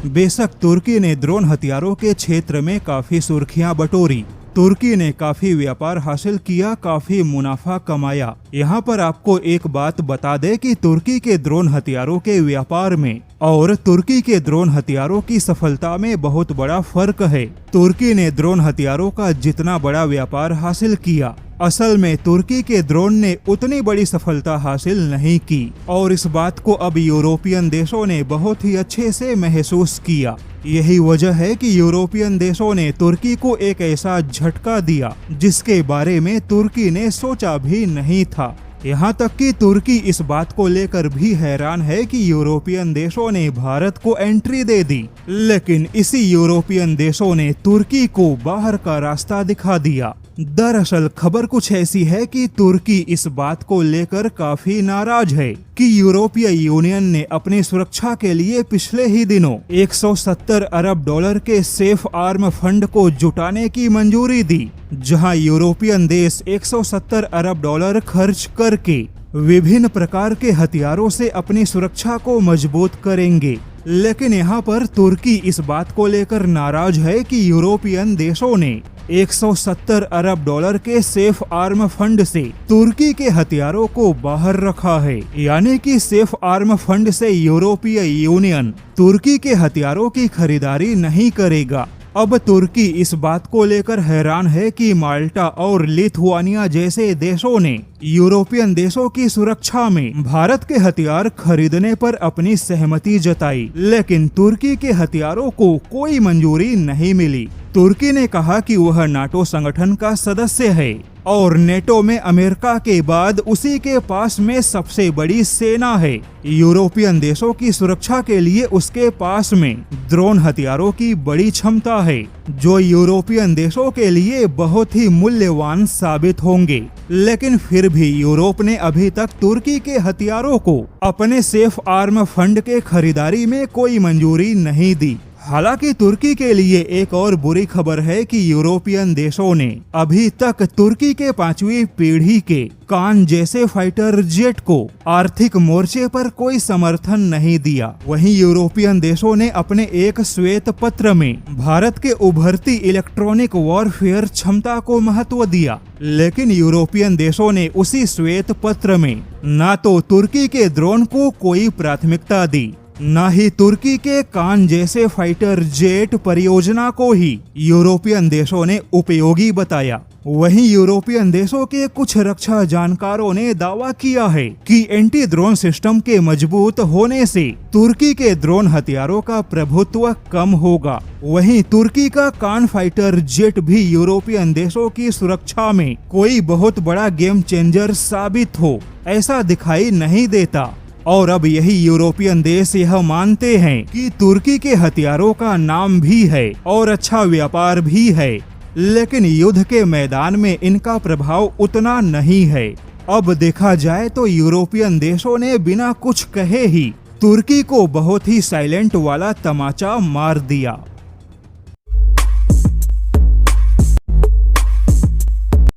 बेशक तुर्की ने ड्रोन हथियारों के क्षेत्र में काफी सुर्खियां बटोरी। तुर्की ने काफी व्यापार हासिल किया, काफी मुनाफा कमाया। यहाँ पर आपको एक बात बता दे कि तुर्की के ड्रोन हथियारों के व्यापार में और तुर्की के ड्रोन हथियारों की सफलता में बहुत बड़ा फर्क है। तुर्की ने ड्रोन हथियारों का जितना बड़ा व्यापार हासिल किया, असल में तुर्की के ड्रोन ने उतनी बड़ी सफलता हासिल नहीं की और इस बात को अब यूरोपियन देशों ने बहुत ही अच्छे से महसूस किया। यही वजह है कि यूरोपियन देशों ने तुर्की को एक ऐसा झटका दिया जिसके बारे में तुर्की ने सोचा भी नहीं था। यहाँ तक कि तुर्की इस बात को लेकर भी हैरान है कि यूरोपियन देशों ने भारत को एंट्री दे दी, लेकिन इसी यूरोपियन देशों ने तुर्की को बाहर का रास्ता दिखा दिया। दरअसल खबर कुछ ऐसी है कि तुर्की इस बात को लेकर काफी नाराज है कि यूरोपीय यूनियन ने अपनी सुरक्षा के लिए पिछले ही दिनों 170 अरब डॉलर के सेफ आर्म फंड को जुटाने की मंजूरी दी, जहां यूरोपियन देश 170 अरब डॉलर खर्च करके विभिन्न प्रकार के हथियारों से अपनी सुरक्षा को मजबूत करेंगे। लेकिन यहाँ पर तुर्की इस बात को लेकर नाराज है कि यूरोपियन देशों ने 170 अरब डॉलर के सेफ आर्म फंड से तुर्की के हथियारों को बाहर रखा है, यानी कि सेफ आर्म फंड से यूरोपीय यूनियन तुर्की के हथियारों की खरीदारी नहीं करेगा। अब तुर्की इस बात को लेकर हैरान है कि माल्टा और लिथुआनिया जैसे देशों ने यूरोपियन देशों की सुरक्षा में भारत के हथियार खरीदने पर अपनी सहमति जताई, लेकिन तुर्की के हथियारों को कोई मंजूरी नहीं मिली। तुर्की ने कहा कि वह नाटो संगठन का सदस्य है और नेटो में अमेरिका के बाद उसी के पास में सबसे बड़ी सेना है। यूरोपियन देशों की सुरक्षा के लिए उसके पास में ड्रोन हथियारों की बड़ी क्षमता है, जो यूरोपियन देशों के लिए बहुत ही मूल्यवान साबित होंगे। लेकिन फिर भी यूरोप ने अभी तक तुर्की के हथियारों को अपने सेफ आर्म फंड के खरीदारी में कोई मंजूरी नहीं दी। हालांकि तुर्की के लिए एक और बुरी खबर है कि यूरोपियन देशों ने अभी तक तुर्की के 5वीं पीढ़ी के कान जैसे फाइटर जेट को आर्थिक मोर्चे पर कोई समर्थन नहीं दिया। वहीं यूरोपियन देशों ने अपने एक श्वेत पत्र में भारत के उभरती इलेक्ट्रॉनिक वॉरफेयर क्षमता को महत्व दिया, लेकिन यूरोपियन देशों ने उसी श्वेत पत्र में न तो तुर्की के ड्रोन को कोई प्राथमिकता दी, न ही तुर्की के कान जैसे फाइटर जेट परियोजना को ही यूरोपियन देशों ने उपयोगी बताया। वहीं यूरोपियन देशों के कुछ रक्षा जानकारों ने दावा किया है कि एंटी ड्रोन सिस्टम के मजबूत होने से तुर्की के ड्रोन हथियारों का प्रभुत्व कम होगा। वहीं तुर्की का कान फाइटर जेट भी यूरोपियन देशों की सुरक्षा में कोई बहुत बड़ा गेम चेंजर साबित हो ऐसा दिखाई नहीं देता। और अब यही यूरोपियन देश यह मानते हैं कि तुर्की के हथियारों का नाम भी है और अच्छा व्यापार भी है, लेकिन युद्ध के मैदान में इनका प्रभाव उतना नहीं है। अब देखा जाए तो यूरोपियन देशों ने बिना कुछ कहे ही तुर्की को बहुत ही साइलेंट वाला तमाचा मार दिया।